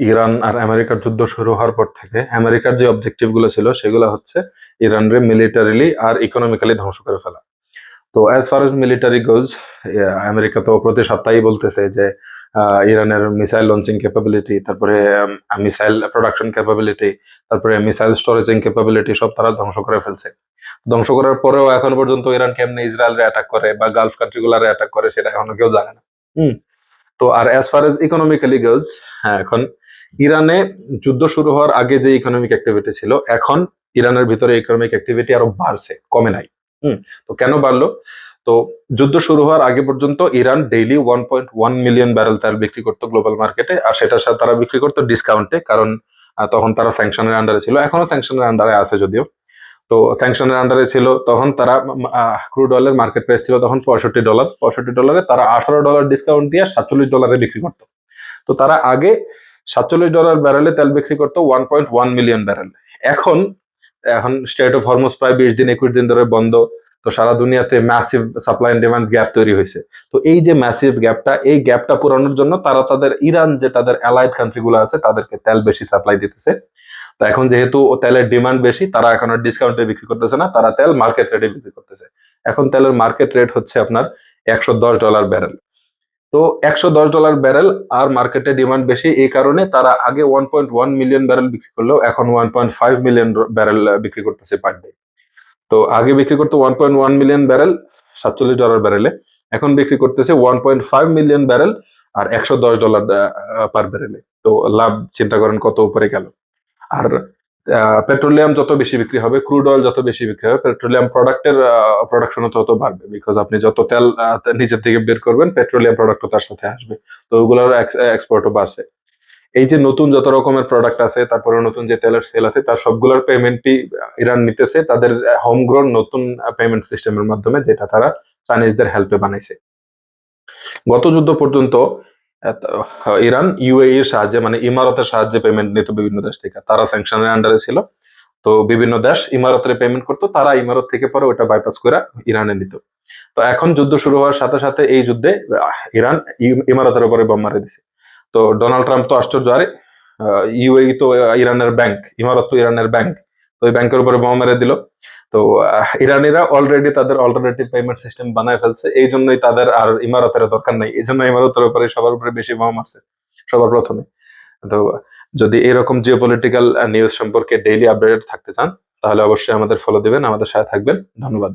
Iran আর আমেরিকার যুদ্ধ শুরু হওয়ার পর থেকে আমেরিকার যে অবজেক্টিভ গুলো ছিল সেগুলো হচ্ছে ইরানরে মিলিটারিলি আর ইকোনমিক্যালি ধ্বংস করে ফেলা। তো অ্যাজ ফার এজ মিলিটারি গোজ, আমেরিকা তো প্রতি সপ্তাহেই বলতেছে যে ইরানের মিসাইল লঞ্চিং ক্যাপাবিলিটি, তারপরে মিসাইল প্রোডাকশন ক্যাপাবিলিটি, তারপরে মিসাইল স্টোরেজিং ক্যাপাবিলিটি সব তারা ধ্বংস করে ফেলছে। ধ্বংস করার পরেও এখন পর্যন্ত ইরান কেমনে ইসরায়েলরে অ্যাটাক করে বা গালফ কান্ট্রি গুলারে অ্যাটাক করে সেটা এখনো কেউ জানে না। হুম। তো আর অ্যাজ ফার এজ ইকোনমিক্যালি গোজ, হ্যাঁ, এখন ইরানে যুদ্ধ শুরু হওয়ার আগে যে ইকোনমিক অ্যাক্টিভিটি ছিল, এখন ইরানের ভিতরে ইকোনমিক অ্যাক্টিভিটি আরো বাড়ছে, কমে নাই। হুম। তো কেন বাড়লো? তো যুদ্ধ শুরু হওয়ার আগে পর্যন্ত ইরান ডেইলি 1.1 মিলিয়ন ব্যারেল তেল বিক্রি করতো গ্লোবাল মার্কেটে, আর সেটার সাথে তারা বিক্রি করতো ডিসকাউন্টে, কারণ তখন তারা স্যাংশনের আন্ডারে ছিল, এখনো স্যাংশনের আন্ডারে আছে যদিও। তো স্যাংশনের আন্ডারে ছিল তখন তারা, ক্রুড অয়েলের মার্কেট প্রাইস ছিল তখন $65, $65 তারা $18 ডিসকাউন্ট দিয়ে $47 বিক্রি করতো। তো তারা আগে $47 ব্যারেলে তেল বিক্রি করতো 1.1 মিলিয়ন ব্যারেল। এখন এখন স্ট্রেট অফ হরমুজ প্রায় 20 দিন 21 দিন ধরে বন্ধ। তো সারা দুনিয়াতে massive supply and demand gap তৈরি হয়েছে। তো এই যে ম্যাসিভ গ্যাপটা, এই গ্যাপটা পূরণের জন্য তারা তাদের ইরান যে তাদের অ্যালাইড কান্ট্রি গুলো আছে তাদেরকে তেল বেশি সাপ্লাই দিতেছে। তো এখন যেহেতু তেলের ডিমান্ড বেশি, তারা এখন আর ডিসকাউন্টে বিক্রি করতেছে না, তারা তেল মার্কেট রেটে বিক্রি করতেছে। এখন তেলের মার্কেট রেট হচ্ছে আপনার $110 ব্যারেল। তো $110 ব্যারেল, আর মার্কেটে ডিমান্ড বেশি, এই কারণে তারা আগে 1.1 মিলিয়ন ব্যারেল বিক্রি করলেও এখন 1.5 মিলিয়ন ব্যারেল বিক্রি করতেছে পার ডে। তো আগে বিক্রি করতো 1.1 মিলিয়ন ব্যারেল $47 ব্যারেলে, এখন বিক্রি করতেছে 1.5 মিলিয়ন ব্যারেল আর $110 পার ব্যারেলে। তো লাভ চিন্তা করেন কত উপরে গেল। আর পেট্রোলিয়াম যত বেশি বিক্রি হবে, ক্রুড অয়েল যত বেশি বিক্রি হবে, পেট্রোলিয়াম প্রোডাক্টের প্রোডাকশনও তত বাড়বে, বিকজ আপনি যত তেল নিচের থেকে বের করবেন, পেট্রোলিয়াম প্রোডাক্টও তার সাথে আসবে। তো ওগুলোর এক্সপোর্টও বাড়ছে। এই যে নতুন যত রকমের প্রোডাক্ট আছে, তারপরে নতুন যে তেলের সেল আছে, তার সবগুলোর পেমেন্টই ইরান নিতেছে তাদের হোমগ্রোন নতুন পেমেন্ট সিস্টেমের মাধ্যমে, যেটা তারা চাইনিজদের হেল্পে বানাইছে। গত যুদ্ধ পর্যন্ত ইরান ইউএই এর সাহায্যে, মানে ইমারতের সাহায্যে পেমেন্ট নিত বিভিন্ন দেশ থেকে, তারা স্যাংশনের আন্ডারে ছিল। তো বিভিন্ন দেশ ইমারতের পেমেন্ট করতো, তারা ইমারত থেকে পরে ওটা বাইপাস করে ইরানে নিত। তো এখন যুদ্ধ শুরু হওয়ার সাথে সাথে এই যুদ্ধে ইরান ইমারতের উপরে বোম মারে দিছে। তো ডোনাল্ড ট্রাম্প তো আশ্চর্য, আরে ইউএই তো ইরানের ব্যাংক, ইমারত তো ইরানের ব্যাংক, তো ওই ব্যাংকের উপরে বোমা মেরে দিল। তো ইরানিরা অলরেডি তাদের অল্টারনেটিভ পেমেন্ট সিস্টেম বানায় ফেলছে, এই জন্যই তাদের আর ইমারতের দরকার নাই, এই জন্য ইমারতের উপরে সবার উপরে বেশি বোমা মারছে সবার প্রথমে। তো যদি এরকম জিওপলিটিক্যাল নিউজ সম্পর্কে ডেইলি আপডেটেড থাকতে চান, তাহলে অবশ্যই আমাদের ফলো দিবেন, আমাদের সাথে থাকবেন। ধন্যবাদ।